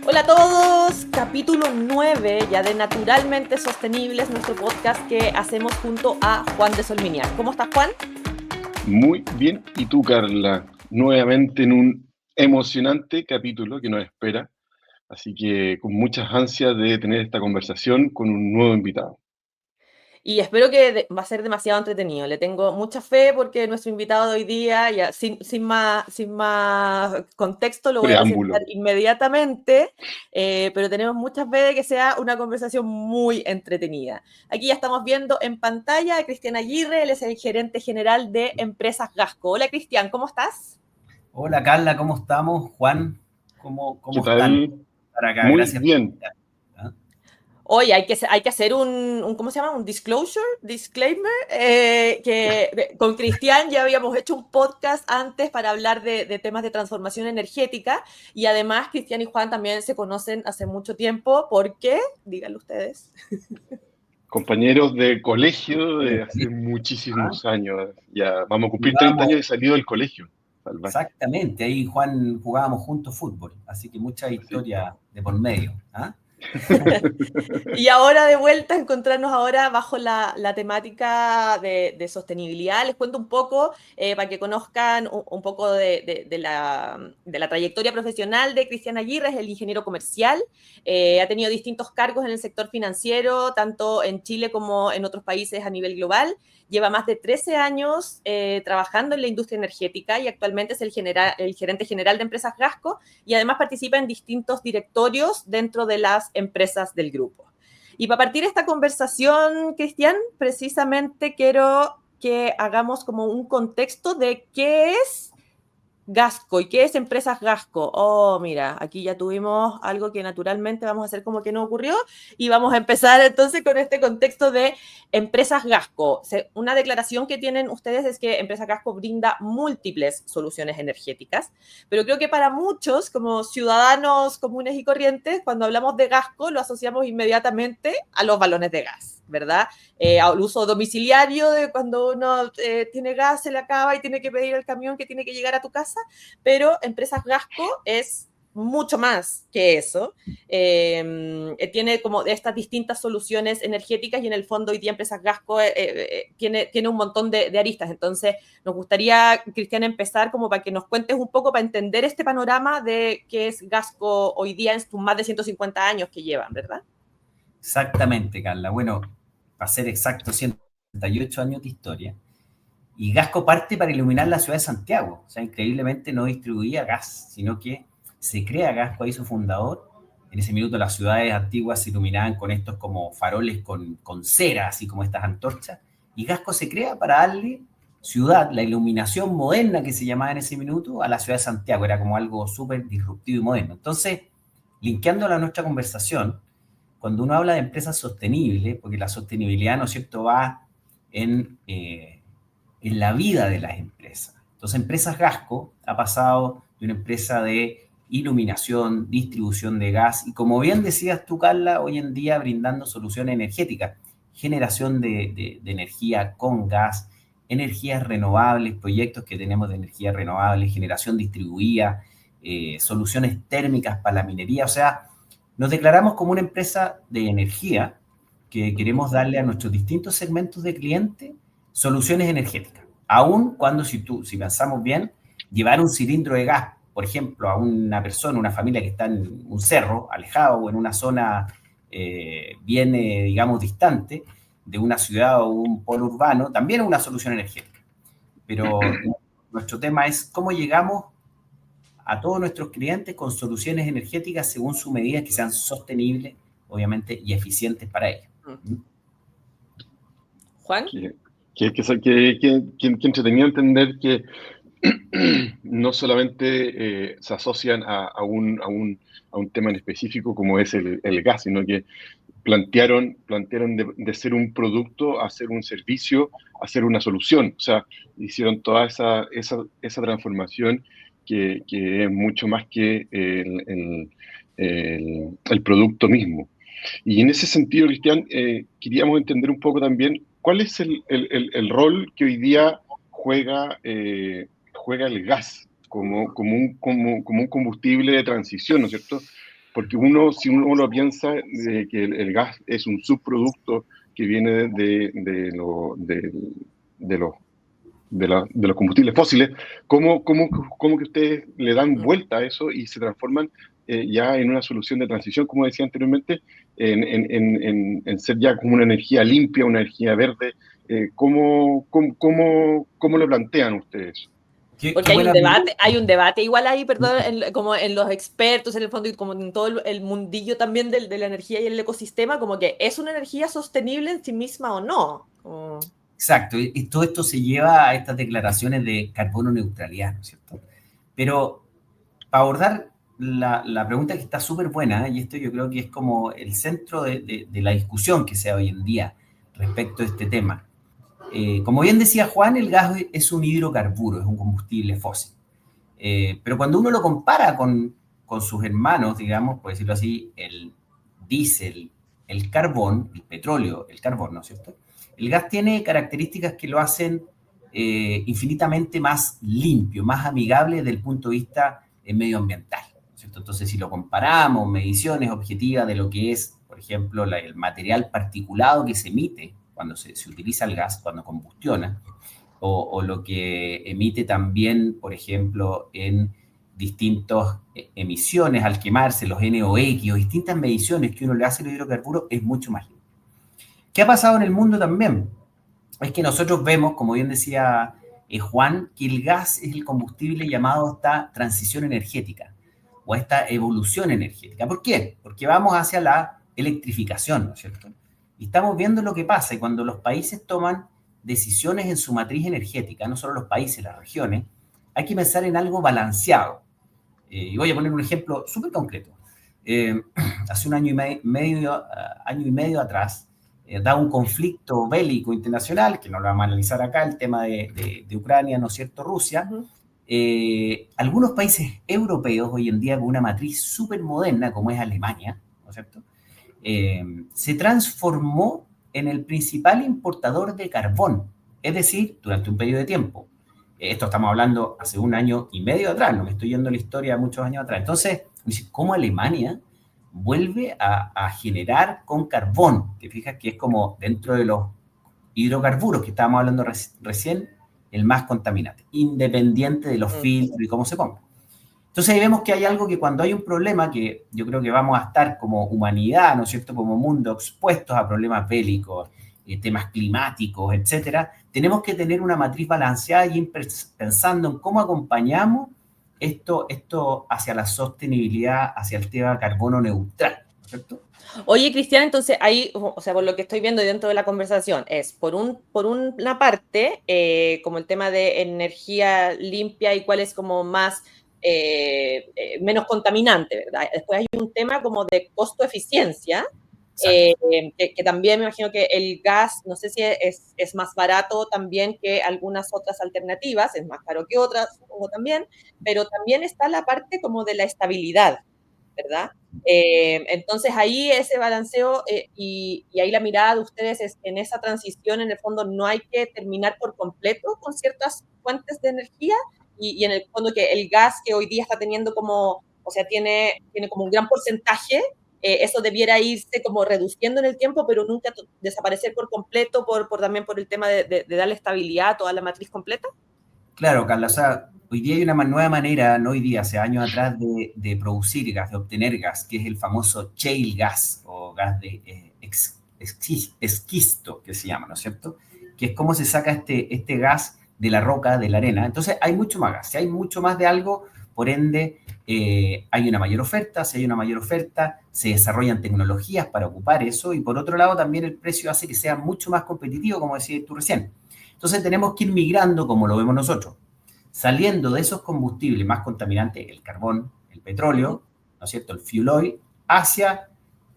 Hola a todos, capítulo 9 ya de Naturalmente Sostenibles, nuestro podcast que hacemos junto a Juan de Solminiar. ¿Cómo estás, Juan? Muy bien, y tú, Carla, nuevamente en un emocionante capítulo que nos espera, así que con muchas ansias de tener esta conversación con un nuevo invitado. Y espero que va a ser demasiado entretenido. Le tengo mucha fe porque nuestro invitado de hoy día, ya sin más contexto, lo voy a presentar Preámbulo. inmediatamente, pero tenemos mucha fe de que sea una conversación muy entretenida. Aquí ya estamos viendo en pantalla a Cristian Aguirre, él es el gerente general de Empresas Gasco. Hola, Cristian, ¿cómo estás? Hola Carla, ¿cómo estamos? Juan, ¿Qué ¿cómo están? tal? Para acá, Muy gracias por bien. invitarme. ¿Ah? Oye, hay que hacer ¿cómo se llama? Un disclaimer, con Cristian ya habíamos hecho un podcast antes para hablar de temas de transformación energética y además Cristian y Juan también se conocen hace mucho tiempo. ¿Por qué? Díganlo ustedes. Compañeros de colegio de hace ¿Ah? muchísimos años. Ya vamos a cumplir 30 Jugábamos, años de salido del colegio. Salvaje. exactamente, ahí Juan jugábamos juntos fútbol, así que mucha Así. historia de por medio. ¿Ah? Y ahora de vuelta, encontrarnos ahora bajo la temática de sostenibilidad. Les cuento un poco para que conozcan un poco de la trayectoria profesional de Cristian Aguirre. Es el ingeniero comercial. Ha tenido distintos cargos en el sector financiero, tanto en Chile como en otros países a nivel global. Lleva más de 13 años trabajando en la industria energética y actualmente es el gerente general de Empresas Gasco y además participa en distintos directorios dentro de las empresas del grupo. Y para partir esta conversación, Cristian, precisamente quiero que hagamos como un contexto de qué es Gasco. ¿Y qué es Empresas Gasco? Oh, mira, aquí ya tuvimos algo que naturalmente vamos a hacer como que no ocurrió y vamos a empezar entonces con este contexto de Empresas Gasco. Una declaración que tienen ustedes es que Empresas Gasco brinda múltiples soluciones energéticas, pero creo que para muchos, como ciudadanos comunes y corrientes, cuando hablamos de Gasco lo asociamos inmediatamente a los balones de gas, ¿verdad? Al uso domiciliario de cuando uno tiene gas, se le acaba y tiene que pedir el camión que tiene que llegar a tu casa, pero Empresas Gasco es mucho más que eso. Tiene como estas distintas soluciones energéticas y en el fondo hoy día Empresas Gasco tiene un montón de aristas. Entonces, nos gustaría, Cristian, empezar como para que nos cuentes un poco, para entender este panorama de qué es Gasco hoy día en sus más de 150 años que llevan, ¿verdad? Exactamente, Carla. Bueno, para ser exacto, 138 años de historia. Y Gasco parte para iluminar la ciudad de Santiago. O sea, increíblemente no distribuía gas, sino que se crea Gasco, ahí su fundador. En ese minuto las ciudades antiguas se iluminaban con estos como faroles con cera, así como estas antorchas. Y Gasco se crea para darle ciudad, la iluminación moderna que se llamaba en ese minuto, a la ciudad de Santiago. Era como algo súper disruptivo y moderno. Entonces, linkeándola a nuestra conversación, cuando uno habla de empresas sostenibles, porque la sostenibilidad, ¿no es cierto?, va en la vida de las empresas. Entonces, Empresas Gasco ha pasado de una empresa de iluminación, distribución de gas y, como bien decías tú, Carla, hoy en día brindando soluciones energéticas, generación de energía con gas, energías renovables, proyectos que tenemos de energía renovable, generación distribuida, soluciones térmicas para la minería. O sea, nos declaramos como una empresa de energía que queremos darle a nuestros distintos segmentos de clientes soluciones energéticas. Aún cuando, si pensamos bien, llevar un cilindro de gas, por ejemplo, a una persona, una familia que está en un cerro alejado o en una zona bien, digamos, distante de una ciudad o un polo urbano, también es una solución energética. Pero nuestro tema es cómo llegamos a todos nuestros clientes con soluciones energéticas según su medida que sean sostenibles, obviamente, y eficientes para ellos. ¿Mm? Juan. Que entretenido entender que no solamente se asocian a un tema en específico como es el gas, sino que plantearon de ser un producto a ser un servicio, a ser una solución. O sea, hicieron toda esa transformación que es mucho más que el producto mismo. Y en ese sentido, Cristian, queríamos entender un poco también cuál es el rol que hoy día juega el gas como un combustible de transición, ¿no es cierto? Porque si uno lo piensa, de que el gas es un subproducto que viene de los combustibles fósiles, ¿cómo que ustedes le dan vuelta a eso y se transforman ya en una solución de transición, como decía anteriormente, en ser ya como una energía limpia, una energía verde? ¿Cómo lo plantean ustedes? Porque hay un debate igual ahí, perdón, como en los expertos en el fondo y como en todo el mundillo también de la energía y el ecosistema, como que es una energía sostenible en sí misma o no. Exacto, y todo esto se lleva a estas declaraciones de carbono neutralidad, ¿no es cierto? Pero para abordar la pregunta que está súper buena, y esto yo creo que es como el centro de la discusión que se da hoy en día respecto a este tema. Como bien decía Juan, el gas es un hidrocarburo, es un combustible fósil. Pero cuando uno lo compara con sus hermanos, digamos, por decirlo así, el diésel, el carbón, el petróleo, el carbón, ¿no es cierto? El gas tiene características que lo hacen infinitamente más limpio, más amigable desde el punto de vista medioambiental, ¿no es cierto? Entonces, si lo comparamos, mediciones objetivas de lo que es, por ejemplo, el material particulado que se emite cuando se utiliza el gas, cuando combustiona, o lo que emite también, por ejemplo, en distintas emisiones al quemarse, los NOx o distintas mediciones que uno le hace al hidrocarburo, es mucho más limpio. ¿Qué ha pasado en el mundo también? Es que nosotros vemos, como bien decía Juan, que el gas es el combustible llamado a esta transición energética o a esta evolución energética. ¿Por qué? Porque vamos hacia la electrificación, ¿no es cierto? Y estamos viendo lo que pasa y cuando los países toman decisiones en su matriz energética, no solo los países, las regiones, hay que pensar en algo balanceado. Y voy a poner un ejemplo súper concreto. Hace un año y medio atrás, dado un conflicto bélico internacional, que no lo vamos a analizar acá, el tema de Ucrania, ¿no es cierto?, Rusia, algunos países europeos hoy en día con una matriz súper moderna, como es Alemania, ¿no es cierto?, se transformó en el principal importador de carbón, es decir, durante un periodo de tiempo. Esto estamos hablando hace un año y medio atrás, no me estoy yendo a la historia de muchos años atrás. Entonces, ¿cómo Alemania vuelve a generar con carbón? Te fijas que es como dentro de los hidrocarburos que estábamos hablando recién, el más contaminante, independiente de los filtros y cómo se ponga. Entonces ahí vemos que hay algo que cuando hay un problema, que yo creo que vamos a estar como humanidad, ¿no es cierto?, como mundo expuestos a problemas bélicos, temas climáticos, etcétera, tenemos que tener una matriz balanceada y ir pensando en cómo acompañamos esto hacia la sostenibilidad, hacia el tema carbono neutral, ¿cierto? Oye, Cristian, entonces ahí, o sea, por lo que estoy viendo dentro de la conversación, es por una parte, como el tema de energía limpia y cuál es como más, menos contaminante, ¿verdad? Después hay un tema como de costo-eficiencia, que también me imagino que el gas, no sé si es más barato también que algunas otras alternativas, es más caro que otras, supongo también, pero también está la parte como de la estabilidad, ¿verdad? Entonces ahí ese balanceo y ahí la mirada de ustedes es en esa transición, en el fondo no hay que terminar por completo con ciertas fuentes de energía y en el fondo que el gas que hoy día está teniendo como, o sea, tiene como un gran porcentaje, eso debiera irse como reduciendo en el tiempo, pero nunca desaparecer por completo también por el tema de darle estabilidad a toda la matriz completa. Claro, Carla, o sea, hoy día hay una nueva manera, no hoy día, hace años atrás, de producir gas, de obtener gas, que es el famoso shale gas o gas de esquisto, que se llama, ¿no es cierto? Que es cómo se saca este gas de la roca, de la arena. Entonces hay mucho más gas, si hay mucho más de algo, por ende hay una mayor oferta, si hay una mayor oferta, se desarrollan tecnologías para ocupar eso y por otro lado también el precio hace que sea mucho más competitivo, como decías tú recién. Entonces tenemos que ir migrando, como lo vemos nosotros, saliendo de esos combustibles más contaminantes, el carbón, el petróleo, ¿no es cierto?, el fuel oil, hacia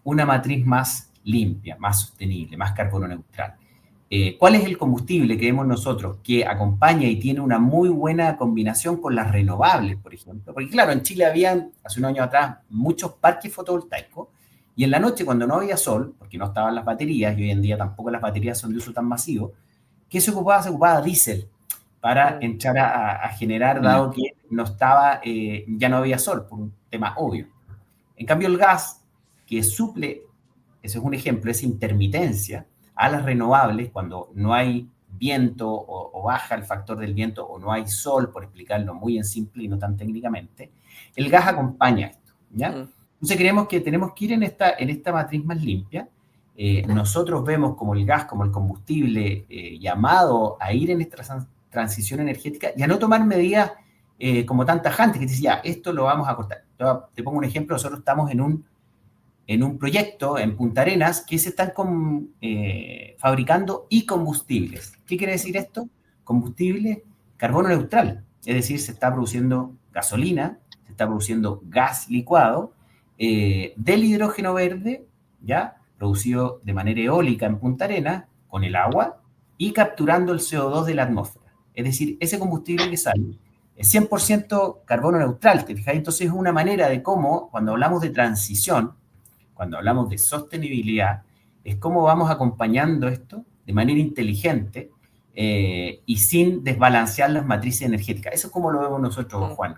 una matriz más limpia, más sostenible, más carbono neutral. ¿Cuál es el combustible que vemos nosotros que acompaña y tiene una muy buena combinación con las renovables, por ejemplo? Porque claro, en Chile habían, hace un año atrás, muchos parques fotovoltaicos y en la noche cuando no había sol, porque no estaban las baterías y hoy en día tampoco las baterías son de uso tan masivo, ¿qué se ocupaba? Se ocupaba diésel para entrar a generar, dado que no estaba, ya no había sol, por un tema obvio. En cambio, el gas, que suple, ese es un ejemplo, esa intermitencia a las renovables cuando no hay viento o baja el factor del viento o no hay sol, por explicarlo muy en simple y no tan técnicamente, el gas acompaña esto, ¿ya? Entonces creemos que tenemos que ir en esta matriz más limpia. Nosotros vemos como el gas, como el combustible llamado a ir en esta transición energética y a no tomar medidas como tan tajantes que te dice, ya, esto lo vamos a cortar. Te pongo un ejemplo, nosotros estamos en un proyecto en Punta Arenas que se están fabricando combustibles. ¿Qué quiere decir esto? Combustible carbono neutral, es decir, se está produciendo gasolina, se está produciendo gas licuado del hidrógeno verde, ¿ya? Producido de manera eólica en Punta Arenas, con el agua, y capturando el CO2 de la atmósfera. Es decir, ese combustible que sale es 100% carbono neutral, ¿te fijas? Entonces es una manera de cómo, cuando hablamos de transición, cuando hablamos de sostenibilidad, es cómo vamos acompañando esto de manera inteligente y sin desbalancear las matrices energéticas. Eso es como lo vemos nosotros, Juan.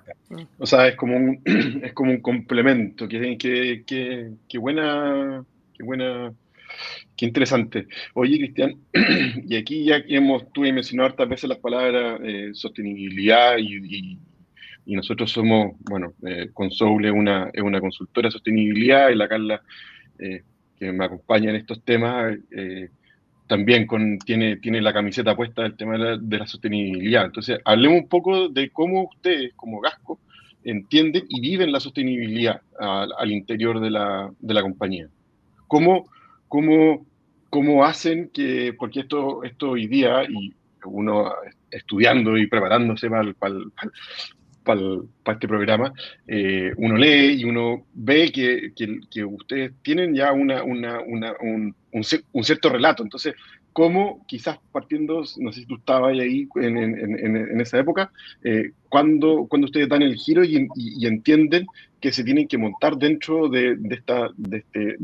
O sea, es como un complemento. Qué buena, qué interesante. Oye, Cristian, y aquí ya que tú has mencionado hartas veces las palabras sostenibilidad y nosotros somos, bueno, Consoul es una consultora de sostenibilidad y la Carla, que me acompaña en estos temas, también tiene la camiseta puesta del tema de la sostenibilidad. Entonces, hablemos un poco de cómo ustedes, como Gasco, entienden y viven la sostenibilidad al interior de la compañía. ¿Cómo hacen que, porque esto hoy día, y uno estudiando y preparándose para este programa, uno lee y uno ve que ustedes tienen ya un cierto relato. Entonces, ¿cómo quizás partiendo, no sé si tú estabas ahí en esa época, cuando ustedes dan el giro y entienden que se tienen que montar dentro de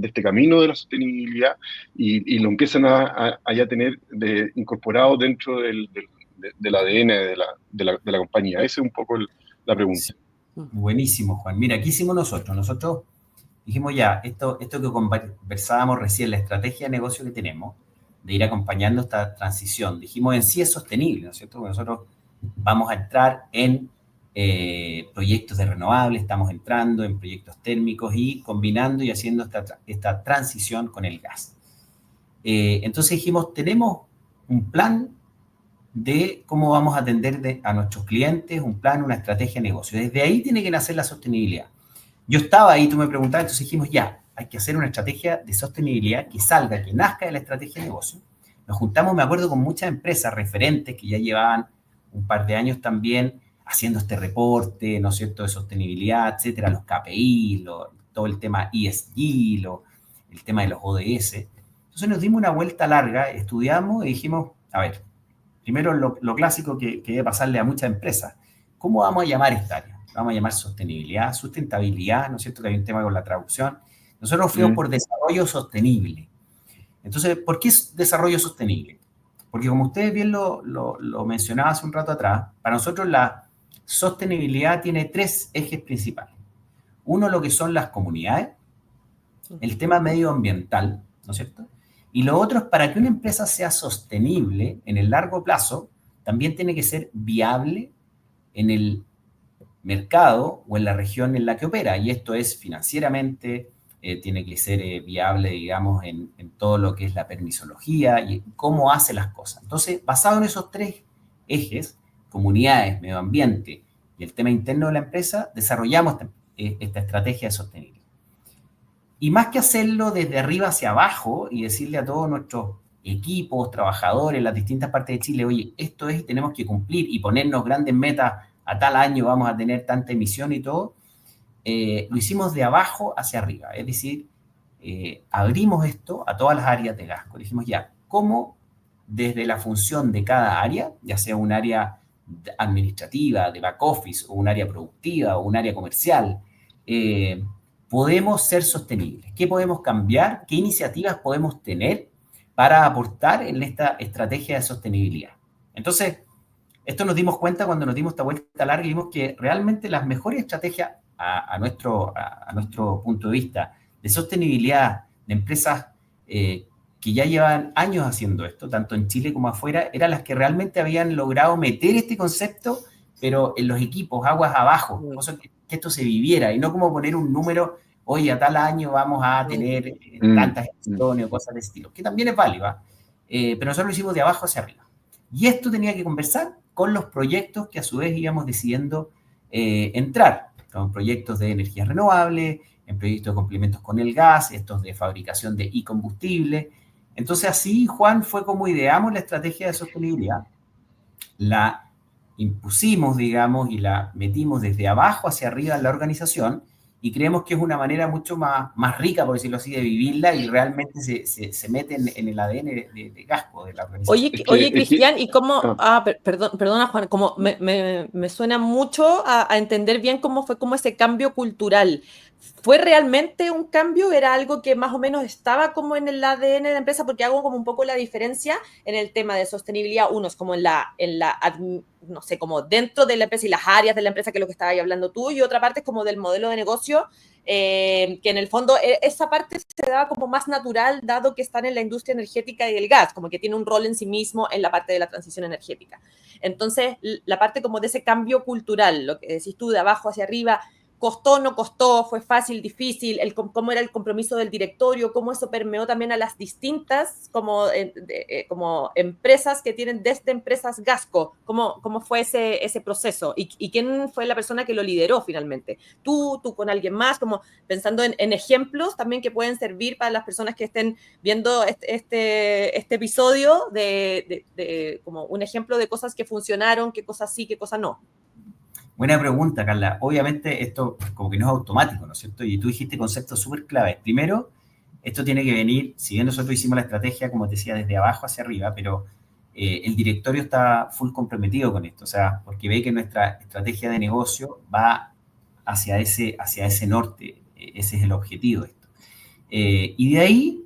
este camino de la sostenibilidad y lo empiezan a ya tener incorporado dentro del ADN de la compañía? Ese es un poco la pregunta. Sí. Buenísimo, Juan. Mira, ¿qué hicimos nosotros? Nosotros dijimos ya, esto que conversábamos recién, la estrategia de negocio que tenemos, de ir acompañando esta transición, dijimos en sí es sostenible, ¿no es cierto? Porque nosotros vamos a entrar en proyectos de renovables, estamos entrando en proyectos térmicos y combinando y haciendo esta transición con el gas. Entonces dijimos, tenemos un plan de cómo vamos a atender a nuestros clientes, un plan, una estrategia de negocio. Desde ahí tiene que nacer la sostenibilidad. Yo estaba ahí, tú me preguntabas, entonces dijimos, ya, hay que hacer una estrategia de sostenibilidad que salga, que nazca de la estrategia de negocio. Nos juntamos, me acuerdo, con muchas empresas referentes que ya llevaban un par de años también haciendo este reporte, ¿no es cierto?, de sostenibilidad, etcétera, los KPI, todo el tema ESG, el tema de los ODS. Entonces nos dimos una vuelta larga, estudiamos y dijimos, a ver, primero lo clásico que debe pasarle a muchas empresas, ¿cómo vamos a llamar esta área? Vamos a llamar sostenibilidad, sustentabilidad, ¿no es cierto?, que hay un tema con la traducción. Nosotros fuimos por desarrollo sostenible. Entonces, ¿por qué es desarrollo sostenible? Porque como ustedes bien lo mencionaba hace un rato atrás, para nosotros la sostenibilidad tiene 3 ejes principales. Uno, lo que son las comunidades, el tema medioambiental, ¿no es cierto? Y lo otro es, para que una empresa sea sostenible en el largo plazo, también tiene que ser viable en el mercado o en la región en la que opera. Y esto es financieramente, tiene que ser viable, digamos, en todo lo que es la permisología y cómo hace las cosas. Entonces, basado en esos 3 ejes, comunidades, medio ambiente y el tema interno de la empresa, desarrollamos esta estrategia de sostenibilidad. Y más que hacerlo desde arriba hacia abajo y decirle a todos nuestros equipos, trabajadores, las distintas partes de Chile, oye, esto es y tenemos que cumplir y ponernos grandes metas, a tal año vamos a tener tanta emisión y todo, lo hicimos de abajo hacia arriba. Es decir, abrimos esto a todas las áreas de Gasco. Dijimos ya, ¿cómo desde la función de cada área, ya sea un área administrativa, de back office, o un área productiva, o un área comercial, podemos ser sostenibles? ¿Qué podemos cambiar? ¿Qué iniciativas podemos tener para aportar en esta estrategia de sostenibilidad? Entonces, esto nos dimos cuenta cuando nos dimos esta vuelta larga y vimos que realmente las mejores estrategias a nuestro punto de vista de sostenibilidad de empresas que ya llevan años haciendo esto, tanto en Chile como afuera, eran las que realmente habían logrado meter este concepto, pero en los equipos, aguas abajo, cosa que esto se viviera, y no como poner un número, oye, a tal año vamos a tener tantas emisiones o cosas de estilo, que también es válido, pero nosotros lo hicimos de abajo hacia arriba. Y esto tenía que conversar con los proyectos que a su vez íbamos decidiendo entrar, con proyectos de energías renovables, en proyectos de complementos con el gas, estos de fabricación de e-combustible. Entonces así, Juan, fue como ideamos la estrategia de sostenibilidad, la impusimos, digamos, y la metimos desde abajo hacia arriba en la organización, y creemos que es una manera mucho más rica, por decirlo así, de vivirla, y realmente se mete en el ADN de Gasco, de la organización. Oye, Cristian, ¿y cómo? Perdona, Juan, como me suena mucho a entender bien cómo fue como ese cambio cultural. ¿Fue realmente un cambio? ¿Era algo que más o menos estaba como en el ADN de la empresa? Porque hago como un poco la diferencia en el tema de sostenibilidad. Uno es como no sé, como dentro de la empresa y las áreas de la empresa, que es lo que estabas hablando tú, y otra parte es como del modelo de negocio, que en el fondo esa parte se da como más natural, dado que están en la industria energética y el gas, como que tiene un rol en sí mismo en la parte de la transición energética. Entonces, la parte como de ese cambio cultural, lo que decís tú, de abajo hacia arriba, ¿costó, no costó? ¿Fue fácil, difícil? ¿Cómo era el compromiso del directorio? ¿Cómo eso permeó también a las distintas como empresas que tienen desde empresas Gasco? ¿Cómo fue ese proceso? ¿Y quién fue la persona que lo lideró finalmente? ¿Tú con alguien más? Como pensando en ejemplos también que pueden servir para las personas que estén viendo este episodio de como un ejemplo de cosas que funcionaron, qué cosas sí, qué cosas no. Buena pregunta, Carla. Obviamente esto como que no es automático, ¿no es cierto? Y tú dijiste conceptos súper claves. Primero, esto tiene que venir, si bien nosotros hicimos la estrategia, como te decía, desde abajo hacia arriba, pero el directorio está full comprometido con esto, o sea, porque ve que nuestra estrategia de negocio va hacia ese norte, ese es el objetivo de esto. Y de ahí,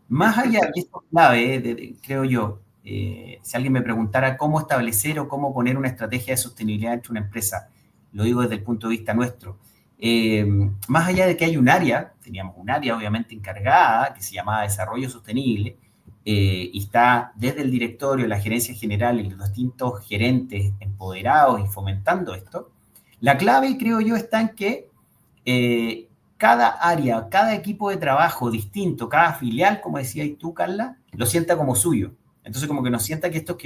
más allá, y esto es clave, creo yo, si alguien me preguntara cómo establecer o cómo poner una estrategia de sostenibilidad dentro de una empresa, lo digo desde el punto de vista nuestro, más allá de que hay un área, teníamos un área obviamente encargada que se llamaba Desarrollo Sostenible, y está desde el directorio, la gerencia general y los distintos gerentes empoderados y fomentando esto, la clave, creo yo, está en que cada área, cada equipo de trabajo distinto, cada filial, como decías tú, Carla, lo sienta como suyo. Entonces, como que no sienta que esto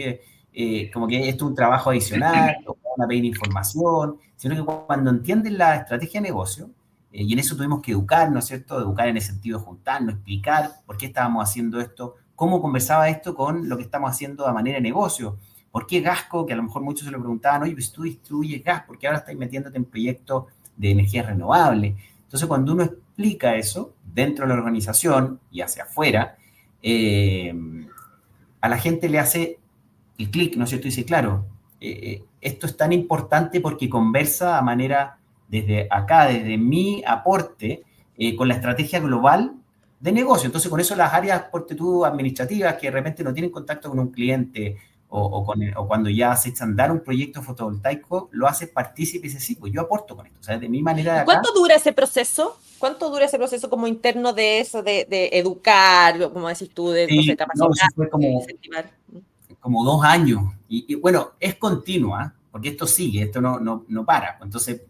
como que esto es un trabajo adicional, o van a pedir información, sino que cuando entienden la estrategia de negocio, y en eso tuvimos que educar, ¿no es cierto? Educar en el sentido de juntarnos, explicar por qué estábamos haciendo esto, cómo conversaba esto con lo que estamos haciendo a manera de negocio. ¿Por qué Gasco? Que a lo mejor muchos se lo preguntaban, oye, pues tú distribuyes gas, ¿por qué ahora estás metiéndote en proyectos de energías renovables? Entonces, cuando uno explica eso dentro de la organización y hacia afuera, a la gente le hace el clic, ¿no es cierto? Y dice, claro, esto es tan importante porque conversa a manera, desde acá, desde mi aporte, con la estrategia global de negocio. Entonces, con eso las áreas, porte tú, administrativas, que de repente no tienen contacto con un cliente o cuando ya se echan a andar un proyecto fotovoltaico, lo haces partícipe y dices, sí, pues yo aporto con esto. O sea, de mi manera de acá. ¿Cuánto dura ese proceso? ¿Cuánto dura ese proceso como interno de eso, de educar, como decís tú, de Sí, capacitar, no, eso fue incentivar? Como 2 años. Y bueno, es continua, porque esto sigue, esto no para. Entonces,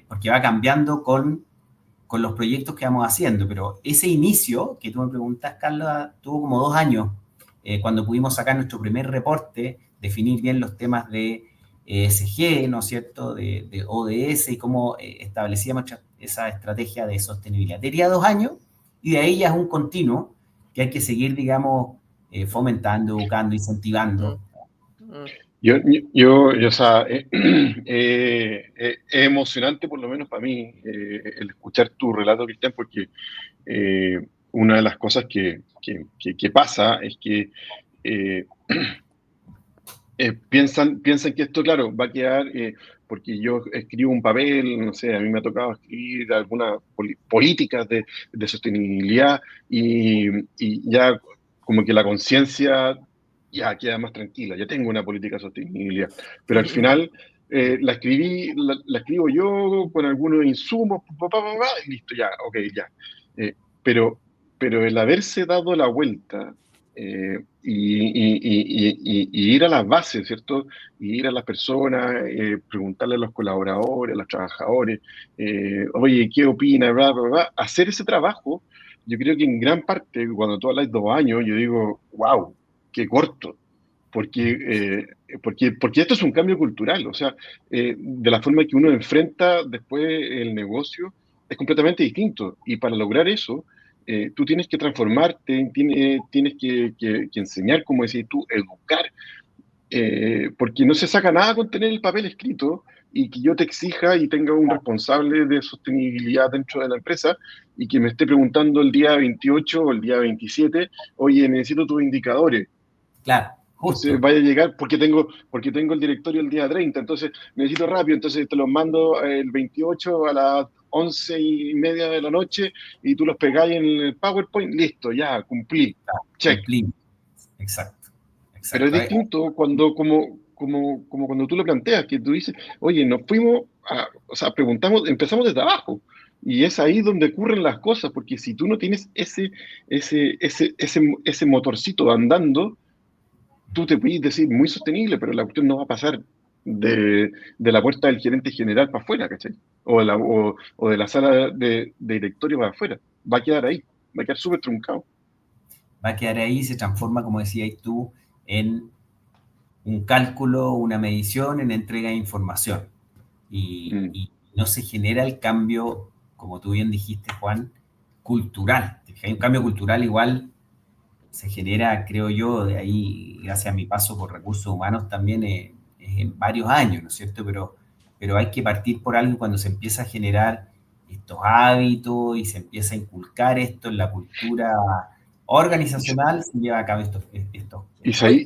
porque va cambiando con los proyectos que vamos haciendo. Pero ese inicio que tú me preguntas, Carla, tuvo como 2 años, cuando pudimos sacar nuestro primer reporte, definir bien los temas de ESG, ¿no es cierto?, de ODS y cómo establecíamos esa estrategia de sostenibilidad. Tenía 2 años y de ahí ya es un continuo que hay que seguir, digamos, fomentando, educando, incentivando. O sea, es emocionante, por lo menos para mí, el escuchar tu relato, Cristian, porque una de las cosas que pasa es que piensan que esto, claro, va a quedar, porque yo escribo un papel, no sé, a mí me ha tocado escribir algunas políticas de sostenibilidad y ya como que la conciencia ya queda más tranquila, ya tengo una política de sostenibilidad, pero al final la escribo yo con algunos insumos, y listo, ya, ok, ya. Pero el haberse dado la vuelta y ir a las bases, ¿cierto? Y ir a las personas, preguntarle a los colaboradores, a los trabajadores, oye, ¿qué opina? Bla, bla, bla. Hacer ese trabajo, yo creo que en gran parte, cuando tú hablas de 2 años, yo digo, wow, qué corto. Porque esto es un cambio cultural, o sea, de la forma que uno enfrenta después el negocio es completamente distinto. Y para lograr eso, tú tienes que transformarte, tienes que enseñar, como decís tú, educar, porque no se saca nada con tener el papel escrito y que yo te exija y tenga un responsable de sostenibilidad dentro de la empresa y que me esté preguntando el día 28 o el día 27, oye, necesito tus indicadores. Claro, Entonces justo. vaya a llegar porque tengo el directorio el día 30, entonces necesito rápido, entonces te los mando el 28 a las 11:30 de la noche y tú los pegáis en el PowerPoint, listo, ya, cumplí, check. Cumplí. Exacto, Pero es exacto. distinto como cuando tú lo planteas, que tú dices, oye, nos fuimos, o sea, empezamos desde abajo. Y es ahí donde ocurren las cosas, porque si tú no tienes ese motorcito andando, tú te puedes decir muy sostenible, pero la cuestión no va a pasar de la puerta del gerente general para afuera, ¿cachai? O de la sala de directorio para afuera. Va a quedar ahí, va a quedar súper truncado. Va a quedar ahí y se transforma, como decías tú, en un cálculo, una medición, en entrega de información. Y no se genera el cambio, como tú bien dijiste, Juan, cultural. Hay un cambio cultural igual se genera, creo yo, de ahí, gracias a mi paso por recursos humanos también en varios años, ¿no es cierto? Pero hay que partir por algo cuando se empieza a generar estos hábitos y se empieza a inculcar esto en la cultura organizacional, se lleva a cabo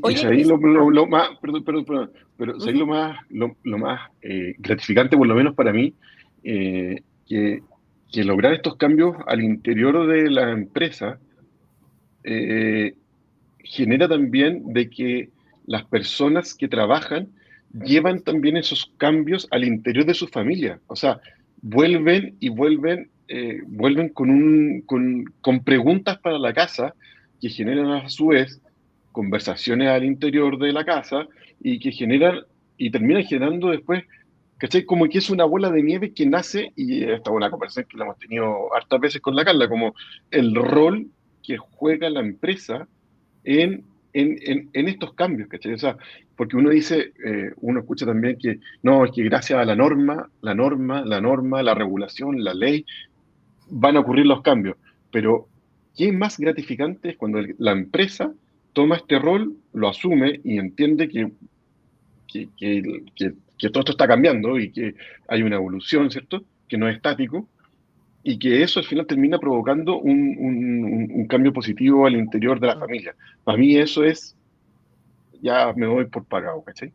Oye, ahí lo más, perdón, pero es ahí lo más gratificante, por lo menos para mí, que lograr estos cambios al interior de la empresa eh, genera también de que las personas que trabajan llevan también esos cambios al interior de su familia. O sea, vuelven y vuelven con preguntas para la casa que generan a su vez conversaciones al interior de la casa y que generan y terminan generando después, ¿cachai? Como que es una bola de nieve que nace, y esta es una conversación que la hemos tenido hartas veces con la Carla, como el rol que juega la empresa en estos cambios, ¿cachai? O sea, porque uno dice, uno escucha también que no, es que gracias a la regulación, la ley, van a ocurrir los cambios. Pero, ¿qué más gratificante es cuando la empresa toma este rol, lo asume y entiende que, que- que todo esto está cambiando y que hay una evolución, ¿cierto? Que no es estático y que eso al final termina provocando un cambio positivo al interior de la familia. Para mí eso es, ya me doy por pagado, ¿cachai?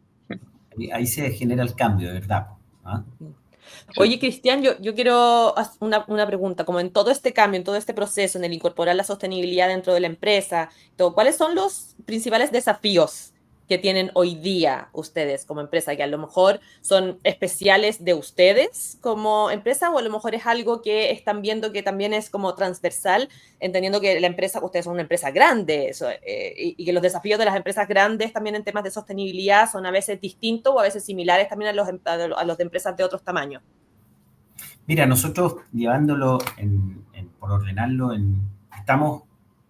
ahí se genera el cambio, de verdad. ¿Ah? Sí. Oye, Cristian, yo quiero hacer una pregunta, como en todo este cambio, en todo este proceso, en el incorporar la sostenibilidad dentro de la empresa, todo, ¿cuáles son los principales desafíos que tienen hoy día ustedes como empresa, que a lo mejor son especiales de ustedes como empresa o a lo mejor es algo que están viendo que también es como transversal, entendiendo que la empresa, ustedes son una empresa grande y que los desafíos de las empresas grandes también en temas de sostenibilidad son a veces distintos o a veces similares también a los de empresas de otros tamaños? Mira, nosotros llevándolo por ordenarlo, estamos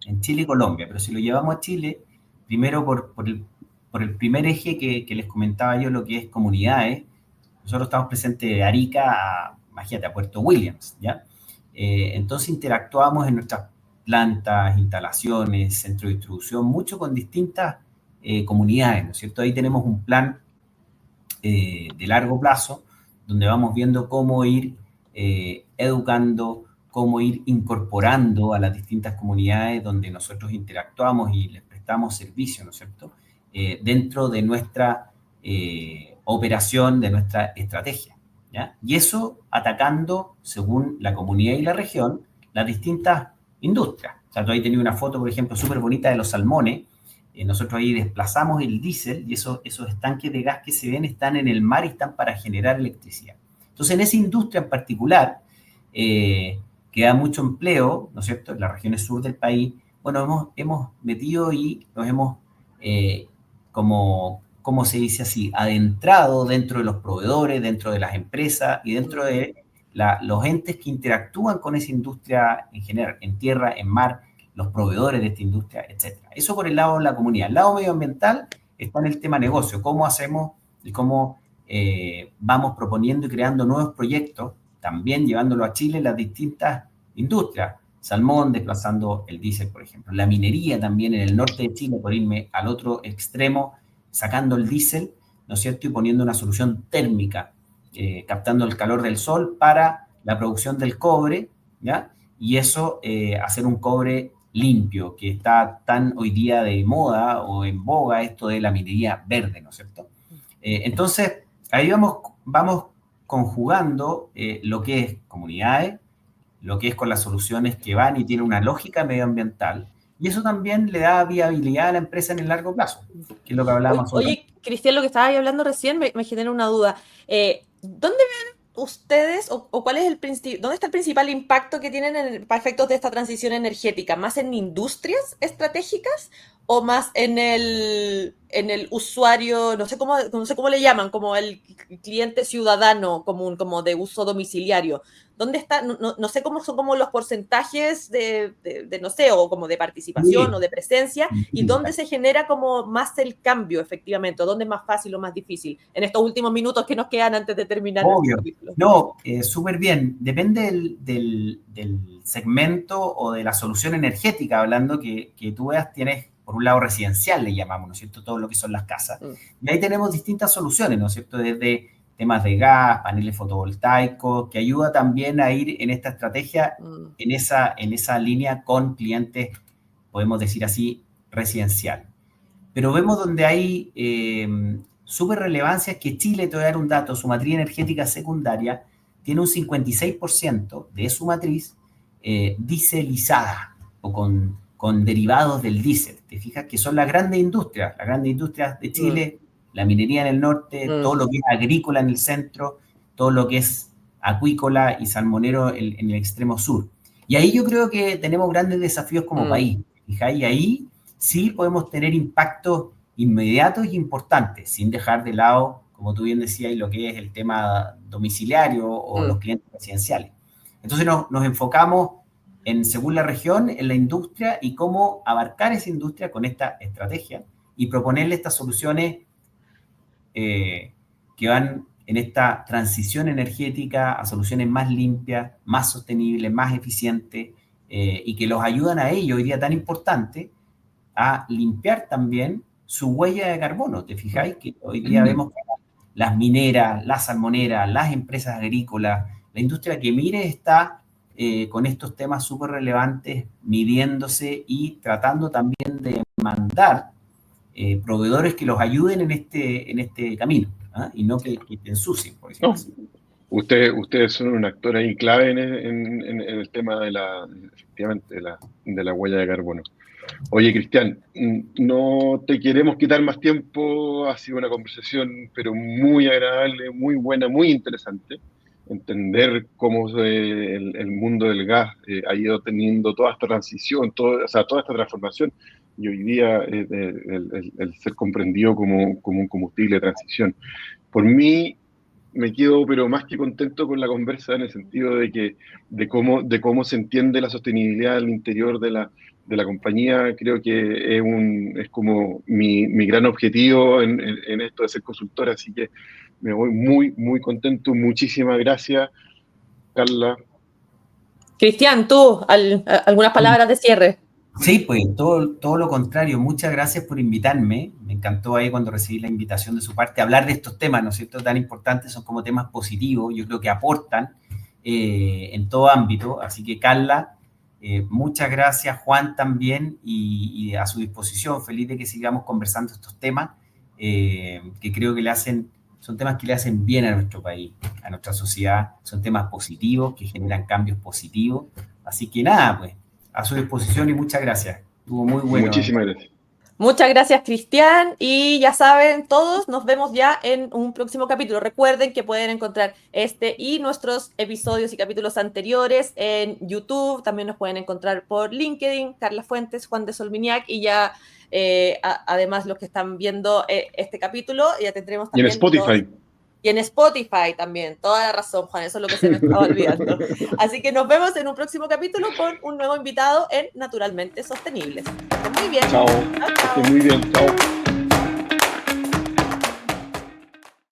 en Chile y Colombia, pero si lo llevamos a Chile, primero por el primer eje que les comentaba yo, lo que es comunidades, nosotros estamos presentes de Arica imagínate, a Puerto Williams, ¿ya? Entonces interactuamos en nuestras plantas, instalaciones, centro de distribución, mucho con distintas comunidades, ¿no es cierto? Ahí tenemos un plan de largo plazo, donde vamos viendo cómo ir educando, cómo ir incorporando a las distintas comunidades donde nosotros interactuamos y les prestamos servicio, ¿no es cierto? Dentro de nuestra operación, de nuestra estrategia, ¿ya? Y eso atacando, según la comunidad y la región, las distintas industrias. O sea, tú ahí tenías una foto, por ejemplo, súper bonita de los salmones, nosotros ahí desplazamos el diésel y esos estanques de gas que se ven están en el mar y están para generar electricidad. Entonces, en esa industria en particular, que da mucho empleo, ¿no es cierto?, en las regiones sur del país, bueno, hemos metido y nos hemos, ¿cómo se dice así?, adentrado dentro de los proveedores, dentro de las empresas y dentro de los entes que interactúan con esa industria en general, en tierra, en mar, los proveedores de esta industria, etc. Eso por el lado de la comunidad. El lado medioambiental está en el tema negocio, cómo hacemos y cómo vamos proponiendo y creando nuevos proyectos, también llevándolo a Chile las distintas industrias. Salmón desplazando el diésel, por ejemplo. La minería también en el norte de Chile, por irme al otro extremo, sacando el diésel, ¿no es cierto?, y poniendo una solución térmica, captando el calor del sol para la producción del cobre, ¿ya? Y eso, hacer un cobre limpio, que está tan hoy día de moda o en boga esto de la minería verde, ¿no es cierto? Entonces, ahí vamos conjugando lo que es comunidades, lo que es con las soluciones que van y tienen una lógica medioambiental, y eso también le da viabilidad a la empresa en el largo plazo, que es lo que hablábamos. Oye, Cristian, lo que estabas hablando recién me genera una duda. ¿Dónde ven ustedes o cuál es dónde está el principal impacto que tienen para efectos de esta transición energética? ¿Más en industrias estratégicas o más en el usuario, no sé cómo le llaman, como el cliente ciudadano común, como de uso domiciliario? ¿Dónde está? No sé cómo son como los porcentajes de no sé, o como de participación Sí. o de presencia, y dónde se genera como más el cambio, efectivamente, o dónde es más fácil o más difícil en estos últimos minutos que nos quedan antes de terminar Obvio. el capítulo. No, súper bien. Depende del segmento o de la solución energética, hablando que tú veas, tienes, por un lado, residencial, le llamamos, ¿no es cierto?, todo lo que son las casas. Y ahí tenemos distintas soluciones, ¿no es cierto?, desde temas de gas, paneles fotovoltaicos, que ayuda también a ir en esta estrategia, en esa línea con clientes, podemos decir así, residencial. Pero vemos donde hay súper relevancia, es que Chile, te voy a dar un dato, su matriz energética secundaria tiene un 56% de su matriz dieselizada o con derivados del diésel. Te fijas que son las grandes industrias de Chile, la minería en el norte, todo lo que es agrícola en el centro, todo lo que es acuícola y salmonero en el extremo sur. Y ahí yo creo que tenemos grandes desafíos como país. Fíjate, y ahí sí podemos tener impactos inmediatos y importantes, sin dejar de lado, como tú bien decías, lo que es el tema domiciliario o los clientes residenciales. Entonces nos enfocamos según la región, en la industria y cómo abarcar esa industria con esta estrategia y proponerle estas soluciones que van en esta transición energética a soluciones más limpias, más sostenibles, más eficientes y que los ayudan a ello, hoy día tan importante, a limpiar también su huella de carbono. ¿Te fijáis que hoy día vemos que las mineras, las salmoneras, las empresas agrícolas, la industria que mire está con estos temas súper relevantes, midiéndose y tratando también de mandar proveedores que los ayuden en este camino, ¿eh? Y no que te ensucien, por decirlo así. Ustedes son un actor ahí clave en el tema efectivamente, de la huella de carbono. Oye, Cristian, no te queremos quitar más tiempo, ha sido una conversación pero muy agradable, muy buena, muy interesante. Entender cómo el mundo del gas ha ido teniendo toda esta transición, toda esta transformación, y hoy día el ser comprendido como un combustible de transición. Por mí, me quedo pero más que contento con la conversa en el sentido de cómo se entiende la sostenibilidad al interior de la compañía. Creo que es como mi gran objetivo en esto de ser consultor, así que me voy muy, muy contento. Muchísimas gracias, Carla. Cristian, tú, algunas palabras de cierre. Sí, pues todo lo contrario. Muchas gracias por invitarme. Me encantó ahí cuando recibí la invitación de su parte a hablar de estos temas, ¿no es cierto?, tan importantes, son como temas positivos, yo creo que aportan en todo ámbito. Así que, Carla, muchas gracias, Juan también, y a su disposición, feliz de que sigamos conversando estos temas, que creo que son temas que le hacen bien a nuestro país, a nuestra sociedad, son temas positivos, que generan cambios positivos. Así que nada, pues, a su disposición y muchas gracias. Estuvo muy bueno. Muchísimas gracias. Muchas gracias, Cristian. Y ya saben, todos nos vemos ya en un próximo capítulo. Recuerden que pueden encontrar este y nuestros episodios y capítulos anteriores en YouTube. También nos pueden encontrar por LinkedIn, Carla Fuentes, Juan de Solminiac. Y ya, además, los que están viendo este capítulo, ya tendremos Y en también Spotify. Y en Spotify también. Toda la razón, Juan. Eso es lo que se me estaba olvidando. Así que nos vemos en un próximo capítulo con un nuevo invitado en Naturalmente Sostenibles. Que estén muy bien. Chao. Chao, Que chao. estén muy bien. Chao.